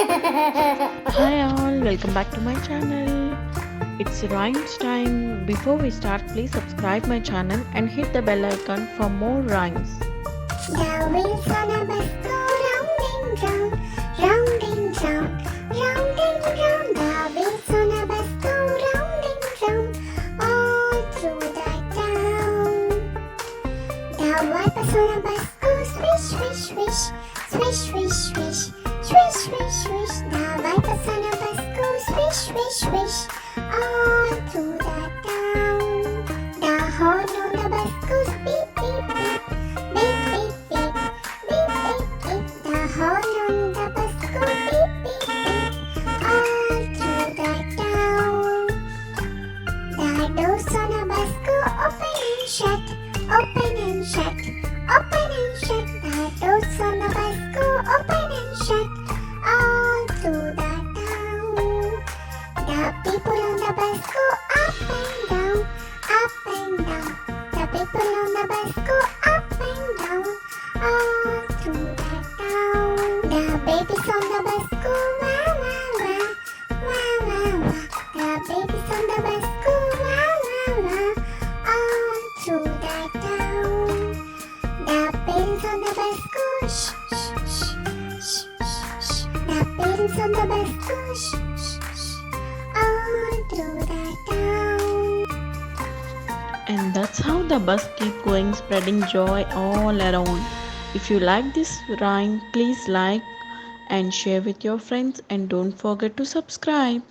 Hi all, welcome back to my channel. It's rhymes time. Before we start, please subscribe my channel and hit the bell icon for more rhymes. The wheels on a bus go round and round, round and round, round and round. The wheels on a bus go round and round, all through the town. The wipers on a bus go swish, swish, swish, swish, swish, swish, swish, swish, swish. The wipers on a bus go swish, swish, swish, all through the town. The horn on the bus goes beep, beep, beep. Beep, beep, beep, beep, beep, beep. The horn on the bus goes beep, beep, beep, all through the town. The doors on the bus go open and shut, open and shut, open and shut. The doors on the bus go open and shut, all through the town. The people on the bus go up and down, up and down. The people on the bus go up and down, all through the town. The babies on the bus go wah wah wah, wah wah wah. The babies on the bus go wah wah wah, all through the town. The parents on the bus go shh shh shh shh shh shh. The parents on the bus go shh shh shh, all through the town. And that's how the bus keep going, spreading joy all around. If you like this rhyme, please like and share with your friends and don't forget to subscribe.